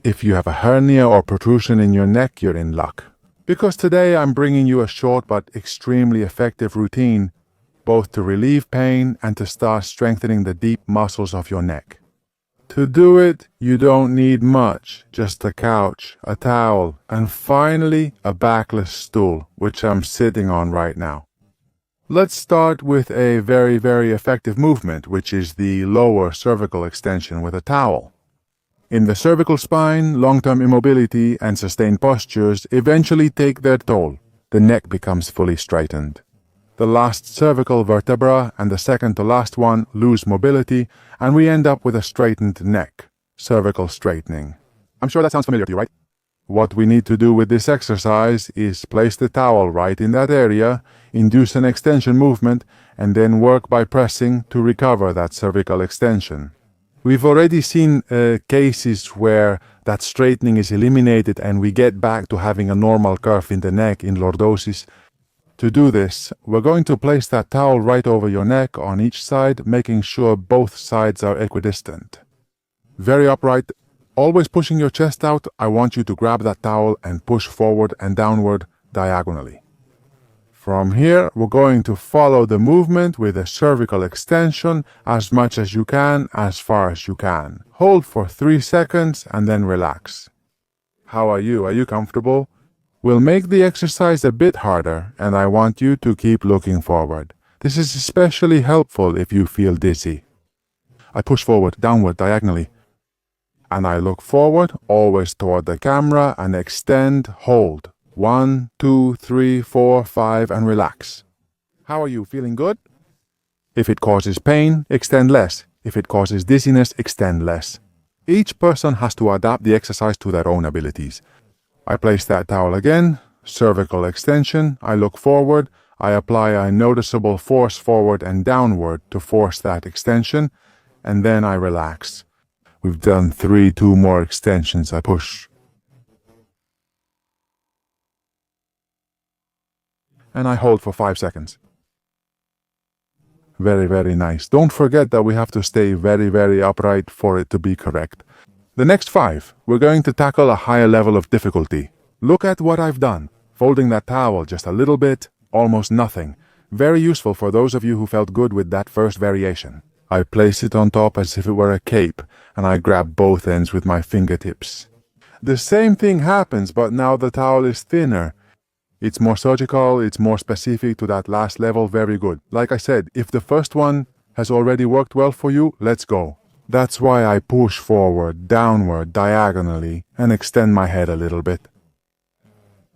If you have a hernia or protrusion in your neck, you're in luck. Because today I'm bringing you a short but extremely effective routine, both to relieve pain and to start strengthening the deep muscles of your neck. To do it, you don't need much, just a couch, a towel, and finally a backless stool, which I'm sitting on right now. Let's start with a very effective movement, which is the lower cervical extension with a towel. In the cervical spine, long-term immobility and sustained postures eventually take their toll. The neck becomes fully straightened. The last cervical vertebra and the second to last one lose mobility, and we end up with a straightened neck, cervical straightening. I'm sure that sounds familiar to you, right? What we need to do with this exercise is place the towel right in that area, induce an extension movement, and then work by pressing to recover that cervical extension. We've already seen cases where that straightening is eliminated and we get back to having a normal curve in the neck in lordosis. To do this, we're going to place that towel right over your neck on each side, making sure both sides are equidistant. Very upright, always pushing your chest out. I want you to grab that towel and push forward and downward diagonally. From here, we're going to follow the movement with a cervical extension as much as you can, as far as you can. Hold for 3 seconds and then relax. How are you? Are you comfortable? We'll make the exercise a bit harder, and I want you to keep looking forward. This is especially helpful if you feel dizzy. I push forward, downward, diagonally. And I look forward, always toward the camera, and extend, hold. 1, 2, 3, 4, 5, and relax. How are you? Feeling good? If it causes pain, extend less. If it causes dizziness, extend less. Each person has to adapt the exercise to their own abilities. I place that towel again, cervical extension, I look forward, I apply a noticeable force forward and downward to force that extension, and then I relax. We've done 2 more extensions, I push. And I hold for 5 seconds. Very nice. Don't forget that we have to stay very upright for it to be correct. The next 5, we're going to tackle a higher level of difficulty. Look at what I've done. Folding that towel just a little bit, almost nothing. Very useful for those of you who felt good with that first variation. I place it on top as if it were a cape, and I grab both ends with my fingertips. The same thing happens, but now the towel is thinner. It's more surgical, it's more specific to that last level, very good. Like I said, if the first one has already worked well for you, let's go. That's why I push forward, downward, diagonally, and extend my head a little bit.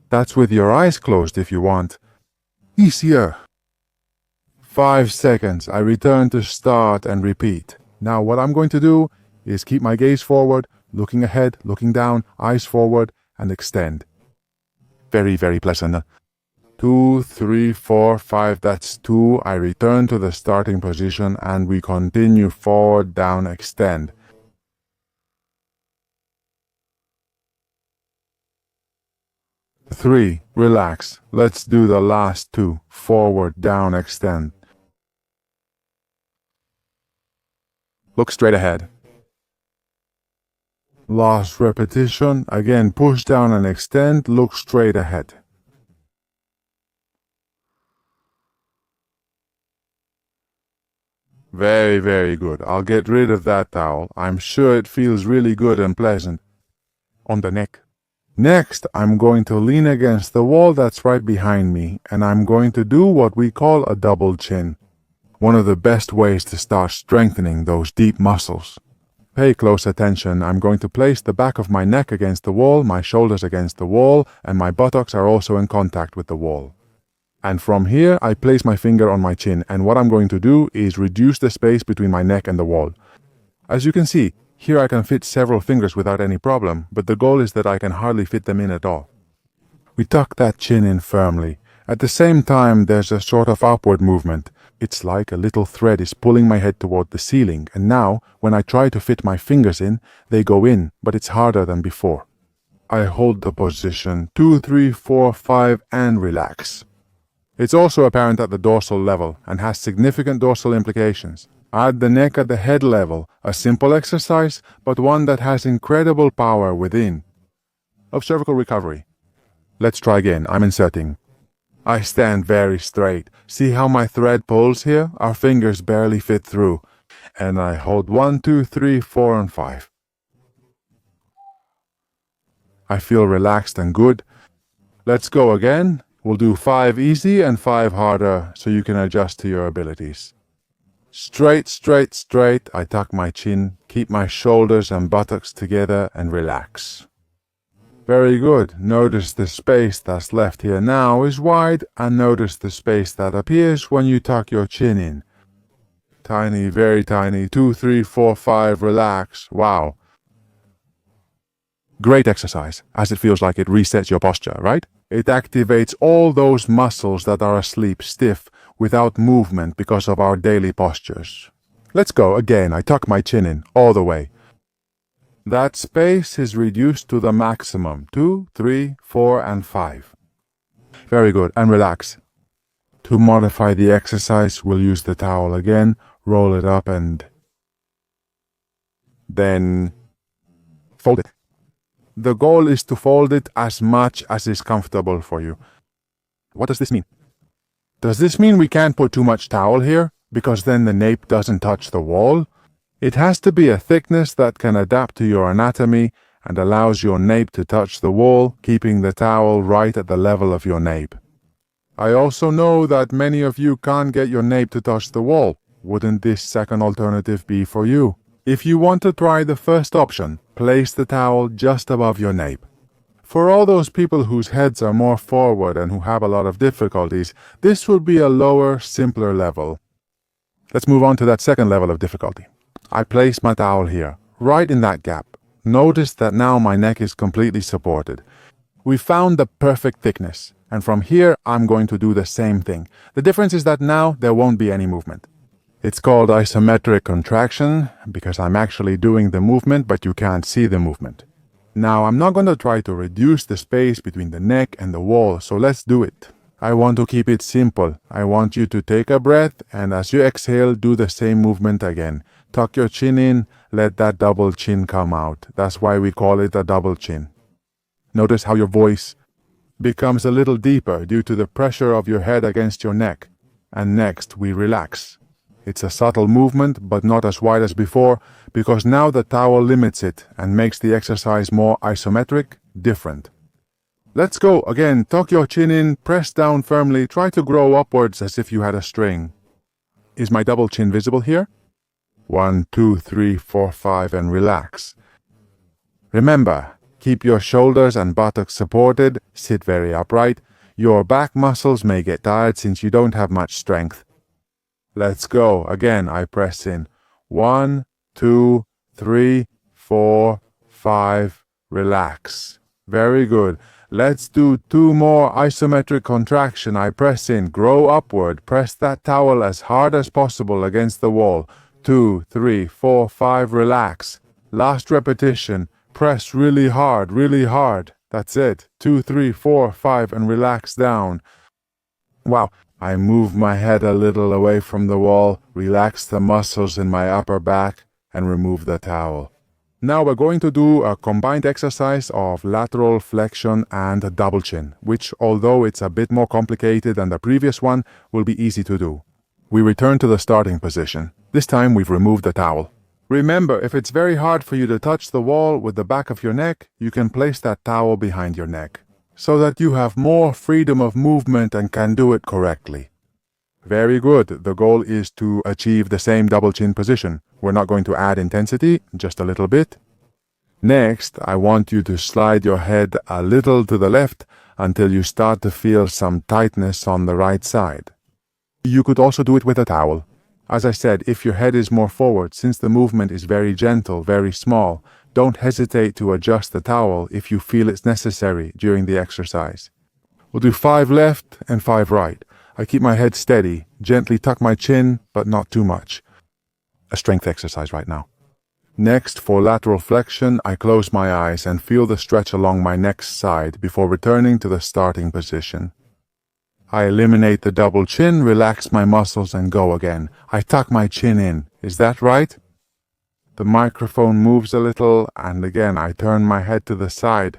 That's with your eyes closed if you want. Easier. 5 seconds, I return to start and repeat. Now what I'm going to do is keep my gaze forward, looking ahead, looking down, eyes forward, and extend. Very pleasant. 2, 3, 4, 5, that's 2. I return to the starting position and we continue forward, down, extend. Three, relax. Let's do the last 2. Forward, down, extend. Look straight ahead. Last repetition. Again, push down and extend. Look straight ahead. Very good. I'll get rid of that towel. I'm sure it feels really good and pleasant on the neck. Next, I'm going to lean against the wall that's right behind me, and I'm going to do what we call a double chin. One of the best ways to start strengthening those deep muscles. Pay close attention. I'm going to place the back of my neck against the wall, my shoulders against the wall, and my buttocks are also in contact with the wall. And from here, I place my finger on my chin, and what I'm going to do is reduce the space between my neck and the wall. As you can see, here I can fit several fingers without any problem, but the goal is that I can hardly fit them in at all. We tuck that chin in firmly. At the same time, there's a sort of upward movement. It's like a little thread is pulling my head toward the ceiling, and now, when I try to fit my fingers in, they go in, but it's harder than before. I hold the position 2, 3, 4, 5, and relax. It's also apparent at the dorsal level, and has significant dorsal implications. Add the neck at the head level, a simple exercise, but one that has incredible power within. Of cervical recovery. Let's try again. I'm inserting. I stand very straight. See how my thread pulls here? Our fingers barely fit through. And I hold 1, 2, 3, 4, and 5. I feel relaxed and good. Let's go again. We'll do 5 easy and 5 harder so you can adjust to your abilities. Straight, straight, straight. I tuck my chin, keep my shoulders and buttocks together and relax. Very good. Notice the space that's left here now is wide, and notice the space that appears when you tuck your chin in. Tiny, very tiny. 2, 3, 4, 5. Relax. Wow. Great exercise, as it feels like it resets your posture, right? It activates all those muscles that are asleep, stiff, without movement because of our daily postures. Let's go again. I tuck my chin in all the way. That space is reduced to the maximum. 2, 3, 4, and 5. Very good. And relax. To modify the exercise, we'll use the towel again, roll it up, and then fold it. The goal is to fold it as much as is comfortable for you. What does this mean? Does this mean we can't put too much towel here, because then the nape doesn't touch the wall? It has to be a thickness that can adapt to your anatomy and allows your nape to touch the wall, keeping the towel right at the level of your nape. I also know that many of you can't get your nape to touch the wall. Wouldn't this second alternative be for you? If you want to try the first option, place the towel just above your nape. For all those people whose heads are more forward and who have a lot of difficulties, this would be a lower, simpler level. Let's move on to that second level of difficulty. I place my towel here, right in that gap. Notice that now my neck is completely supported. We found the perfect thickness, and from here I'm going to do the same thing. The difference is that now there won't be any movement. It's called isometric contraction because I'm actually doing the movement, but you can't see the movement. Now I'm not going to try to reduce the space between the neck and the wall, so let's do it. I want to keep it simple. I want you to take a breath, and as you exhale, do the same movement again. Tuck your chin in, let that double chin come out. That's why we call it a double chin. Notice how your voice becomes a little deeper due to the pressure of your head against your neck. And next, we relax. It's a subtle movement, but not as wide as before, because now the towel limits it and makes the exercise more isometric, different. Let's go again. Tuck your chin in, press down firmly, try to grow upwards as if you had a string. Is my double chin visible here? 1, 2, 3, 4, 5, and relax. Remember, keep your shoulders and buttocks supported, sit very upright. Your back muscles may get tired since you don't have much strength. Let's go. Again, I press in. 1, 2, 3, 4, 5, relax. Very good. Let's do 2 more isometric contraction. I press in, grow upward, press that towel as hard as possible against the wall. 2, 3, 4, 5, relax. Last repetition, press really hard, really hard. That's it. 2, 3, 4, 5, and relax down. Wow. I move my head a little away from the wall, relax the muscles in my upper back, and remove the towel. Now we're going to do a combined exercise of lateral flexion and a double chin, which, although it's a bit more complicated than the previous one, will be easy to do. We return to the starting position. This time we've removed the towel. Remember, if it's very hard for you to touch the wall with the back of your neck, you can place that towel behind your neck, so that you have more freedom of movement and can do it correctly. Very good. The goal is to achieve the same double chin position. We're not going to add intensity, just a little bit. Next, I want you to slide your head a little to the left until you start to feel some tightness on the right side. You could also do it with a towel. As I said, if your head is more forward, since the movement is very gentle, very small, don't hesitate to adjust the towel if you feel it's necessary during the exercise. We'll do 5 left and 5 right. I keep my head steady, gently tuck my chin, but not too much. A strength exercise right now. Next, for lateral flexion, I close my eyes and feel the stretch along my neck side before returning to the starting position. I eliminate the double chin, relax my muscles, and go again. I tuck my chin in. Is that right? The microphone moves a little, and again I turn my head to the side.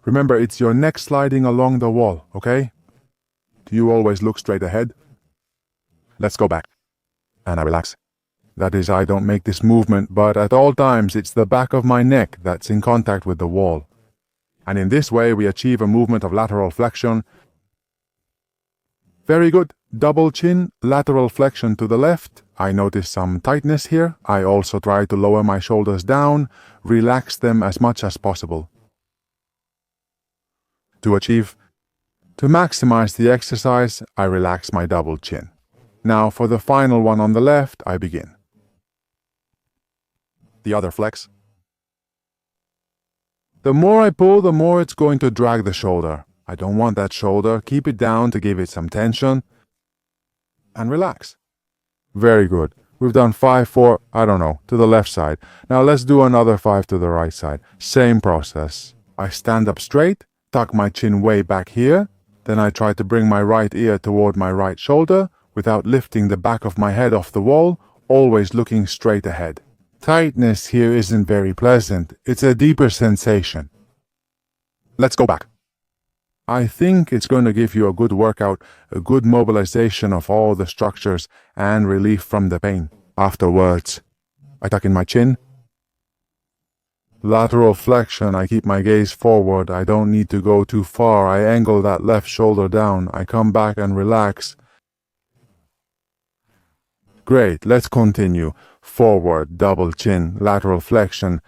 Remember, it's your neck sliding along the wall, okay? Do you always look straight ahead? Let's go back. And I relax. That is, I don't make this movement, but at all times it's the back of my neck that's in contact with the wall. And in this way we achieve a movement of lateral flexion. Very good. Double chin, lateral flexion to the left. I notice some tightness here. I also try to lower my shoulders down, relax them as much as possible. To maximize the exercise, I relax my double chin. Now for the final one on the left, I begin. The other flex. The more I pull, the more it's going to drag the shoulder. I don't want that shoulder. Keep it down to give it some tension. And relax. Very good. We've done 5, 4, I don't know, to the left side. Now let's do another 5 to the right side. Same process. I stand up straight, tuck my chin way back here. Then I try to bring my right ear toward my right shoulder without lifting the back of my head off the wall, always looking straight ahead. Tightness here isn't very pleasant. It's a deeper sensation. Let's go back. I think it's going to give you a good workout, a good mobilization of all the structures and relief from the pain. Afterwards, I tuck in my chin. Lateral flexion, I keep my gaze forward. I don't need to go too far. I angle that left shoulder down. I come back and relax. Great, let's continue. Forward, double chin, lateral flexion.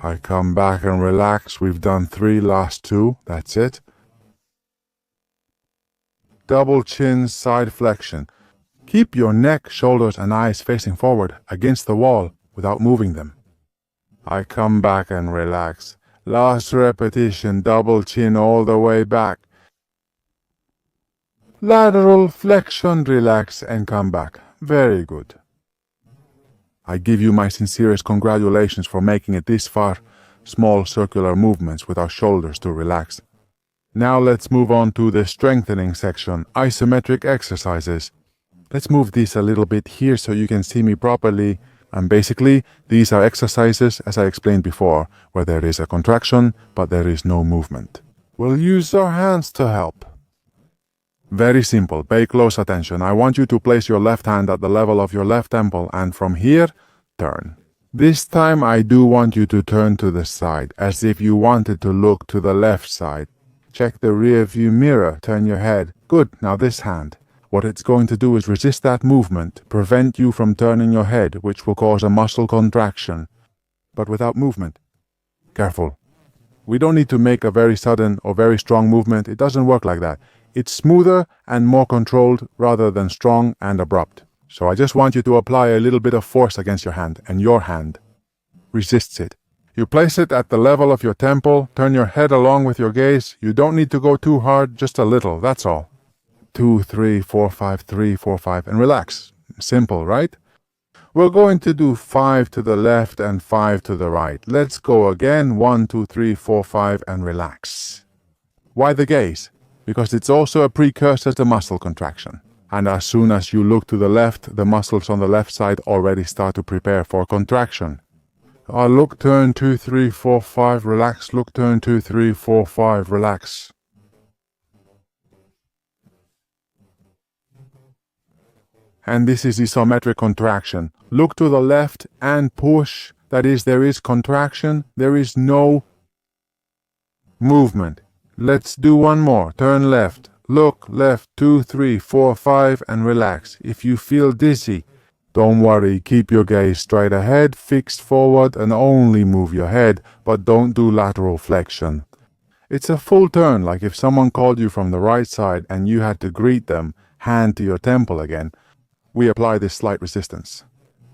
I come back and relax. We've done 3, last 2. That's it. Double chin, side flexion. Keep your neck, shoulders, and eyes facing forward against the wall without moving them. I come back and relax. Last repetition, double chin all the way back. Lateral flexion, relax, and come back. Very good. I give you my sincerest congratulations for making it this far. Small circular movements with our shoulders to relax. Now let's move on to the strengthening section, isometric exercises. Let's move this a little bit here so you can see me properly. And basically, these are exercises, as I explained before, where there is a contraction, but there is no movement. We'll use our hands to help. Very simple. Pay close attention. I want you to place your left hand at the level of your left temple, and from here, turn. This time I do want you to turn to the side, as if you wanted to look to the left side. Check the rear view mirror. Turn your head. Good. Now this hand. What it's going to do is resist that movement, prevent you from turning your head, which will cause a muscle contraction, but without movement. Careful. We don't need to make a very sudden or very strong movement. It doesn't work like that. It's smoother and more controlled rather than strong and abrupt. So I just want you to apply a little bit of force against your hand, and your hand resists it. You place it at the level of your temple, turn your head along with your gaze. You don't need to go too hard, just a little, that's all. 2, 3, 4, 5, 3, 4, 5, and relax. Simple, right? We're going to do 5 to the left and 5 to the right. Let's go again. 1, 2, 3, 4, 5, and relax. Why the gaze? Because it's also a precursor to muscle contraction. And as soon as you look to the left, the muscles on the left side already start to prepare for contraction. Look, turn 2, 3, 4, 5, relax. Look, turn 2, 3, 4, 5, relax. And this is isometric contraction. Look to the left and push. That is, there is contraction. There is no movement. Let's do one more. Turn left. Look left. 2, 3, 4, 5, and relax. If you feel dizzy, don't worry. Keep your gaze straight ahead, fixed forward, and only move your head, but don't do lateral flexion. It's a full turn, like if someone called you from the right side and you had to greet them, hand to your temple again. We apply this slight resistance.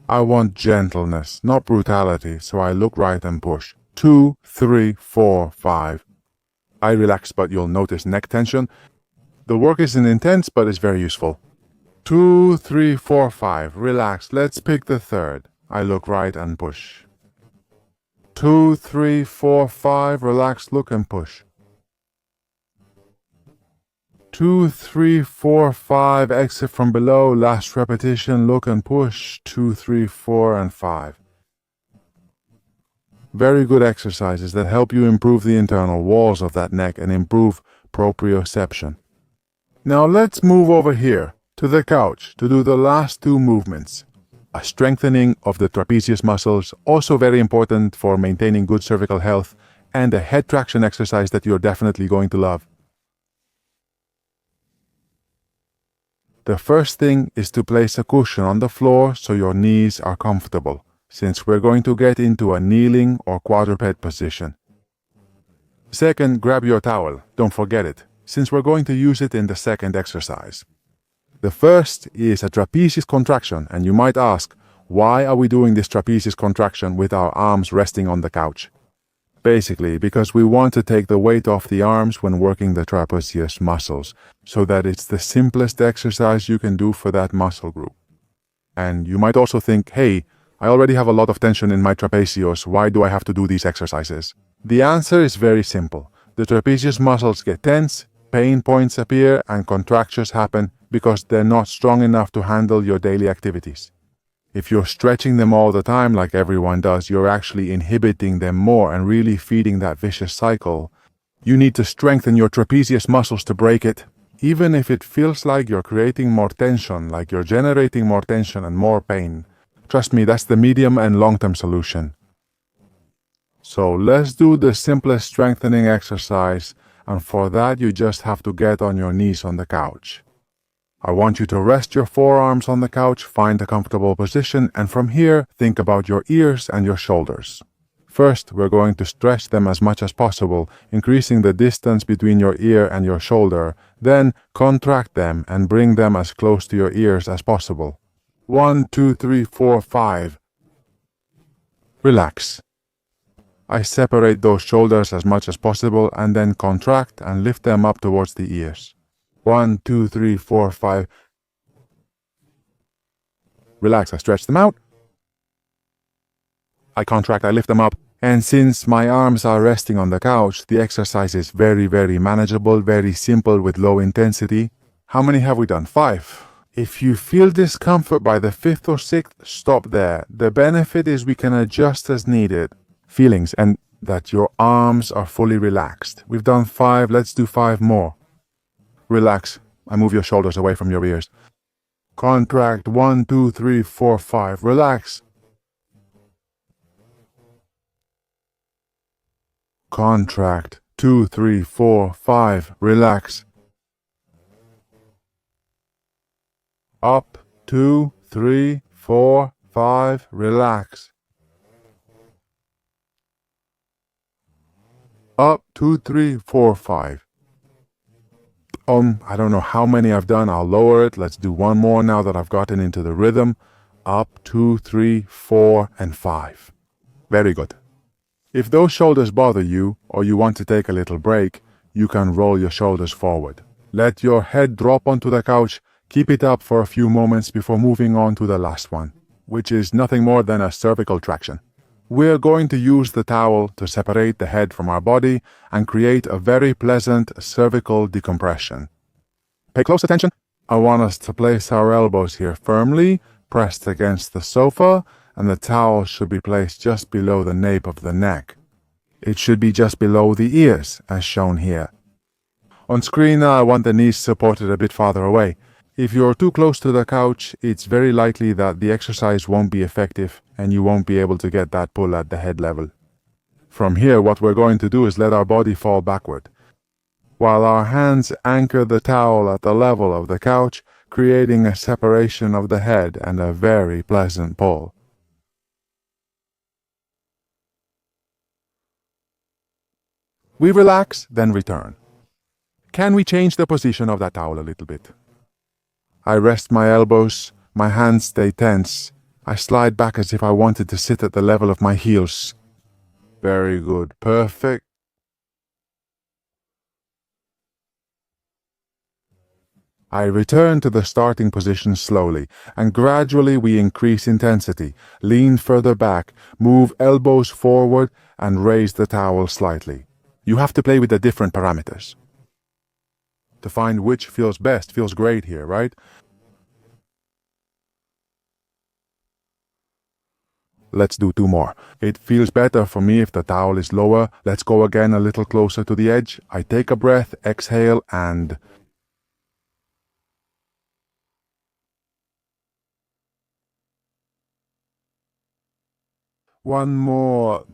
I want gentleness, not brutality, so I look right and push. 2, 3, 4, 5. I relax, but you'll notice neck tension. The work isn't intense, but it's very useful. 2, 3, 4, 5. Relax. Let's pick the third. I look right and push. 2, 3, 4, 5. Relax, look and push. 2, 3, 4, 5. Exit from below. Last repetition. Look and push. 2, 3, 4, and 5. Very good exercises that help you improve the internal walls of that neck and improve proprioception. Now let's move over here to the couch to do the last two movements. A strengthening of the trapezius muscles, also very important for maintaining good cervical health, and a head traction exercise that you're definitely going to love. The first thing is to place a cushion on the floor so your knees are comfortable, since we're going to get into a kneeling or quadruped position. Second, grab your towel. Don't forget it, since we're going to use it in the second exercise. The first is a trapezius contraction, and you might ask, why are we doing this trapezius contraction with our arms resting on the couch? Basically, because we want to take the weight off the arms when working the trapezius muscles, so that it's the simplest exercise you can do for that muscle group. And you might also think, hey, I already have a lot of tension in my trapezius, why do I have to do these exercises? The answer is very simple. The trapezius muscles get tense, pain points appear, and contractures happen because they're not strong enough to handle your daily activities. If you're stretching them all the time like everyone does, you're actually inhibiting them more and really feeding that vicious cycle. You need to strengthen your trapezius muscles to break it, even if it feels like you're creating more tension, like you're generating more tension and more pain. Trust me, that's the medium and long-term solution. So let's do the simplest strengthening exercise, and for that you just have to get on your knees on the couch. I want you to rest your forearms on the couch, find a comfortable position, and from here, think about your ears and your shoulders. First, we're going to stretch them as much as possible, increasing the distance between your ear and your shoulder. Then, contract them and bring them as close to your ears as possible. 1, 2, 3, 4, 5. Relax. I separate those shoulders as much as possible and then contract and lift them up towards the ears. 1, 2, 3, 4, 5. Relax, I stretch them out. I contract, I lift them up. And since my arms are resting on the couch, the exercise is very, very manageable, very simple with low intensity. How many have we done? 5. If you feel discomfort by the 5th or 6th, stop there. The benefit is we can adjust as needed. Feelings and that your arms are fully relaxed. We've done 5, let's do 5 more. Relax. I move your shoulders away from your ears. Contract. 1, 2, 3, 4, 5. Relax. Contract. 2, 3, 4, 5. Relax. Up. 2, 3, 4, 5. Relax. Up. 2, 3, 4, 5. I don't know how many I've done. I'll lower it. Let's do one more now that I've gotten into the rhythm. Up, 2, 3, 4, and 5. Very good. If those shoulders bother you, or you want to take a little break, you can roll your shoulders forward. Let your head drop onto the couch. Keep it up for a few moments before moving on to the last one, which is nothing more than a cervical traction. We're going to use the towel to separate the head from our body and create a very pleasant cervical decompression. Pay close attention. I want us to place our elbows here firmly, pressed against the sofa, and the towel should be placed just below the nape of the neck. It should be just below the ears, as shown here. On screen, I want the knees supported a bit farther away. If you're too close to the couch, it's very likely that the exercise won't be effective and you won't be able to get that pull at the head level. From here, what we're going to do is let our body fall backward, while our hands anchor the towel at the level of the couch, creating a separation of the head and a very pleasant pull. We relax, then return. Can we change the position of that towel a little bit? I rest my elbows, my hands stay tense. I slide back as if I wanted to sit at the level of my heels. Very good, perfect. I return to the starting position slowly, and gradually we increase intensity, lean further back, move elbows forward, and raise the towel slightly. You have to play with the different parameters to find which feels best. Feels great here, right? Let's do 2 more. It feels better for me if the towel is lower. Let's go again a little closer to the edge. I take a breath, exhale, and one more.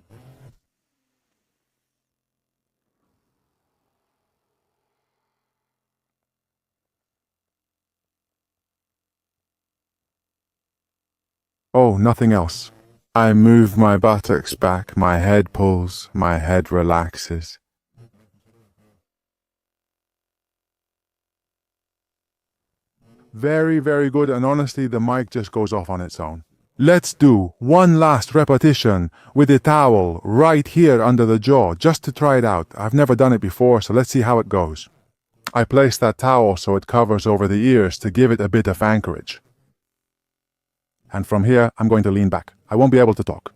Oh, nothing else. I move my buttocks back, my head pulls, my head relaxes. Very, very good, and honestly, the mic just goes off on its own. Let's do one last repetition with a towel right here under the jaw, just to try it out. I've never done it before, so let's see how it goes. I place that towel so it covers over the ears to give it a bit of anchorage. And from here, I'm going to lean back. I won't be able to talk.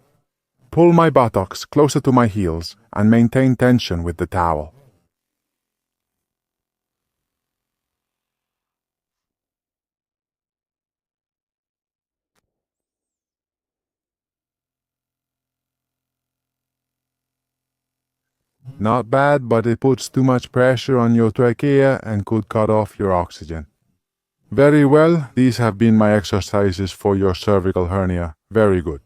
Pull my buttocks closer to my heels and maintain tension with the towel. Not bad, but it puts too much pressure on your trachea and could cut off your oxygen. Very well, these have been my exercises for your cervical hernia. Very good.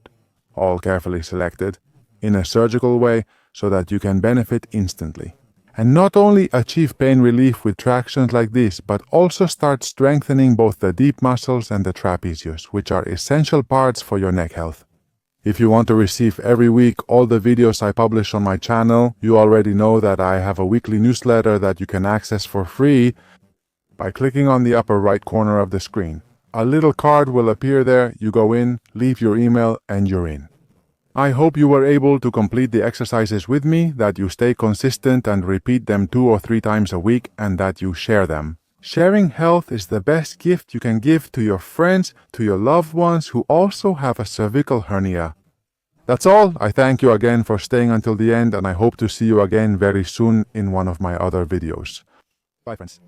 All carefully selected, in a surgical way, so that you can benefit instantly. And not only achieve pain relief with tractions like this, but also start strengthening both the deep muscles and the trapezius, which are essential parts for your neck health. If you want to receive every week all the videos I publish on my channel, you already know that I have a weekly newsletter that you can access for free by clicking on the upper right corner of the screen. A little card will appear there, you go in, leave your email, and you're in. I hope you were able to complete the exercises with me, that you stay consistent and repeat them 2 or 3 times a week, and that you share them. Sharing health is the best gift you can give to your friends, to your loved ones who also have a cervical hernia. That's all. I thank you again for staying until the end, and I hope to see you again very soon in one of my other videos. Bye, friends.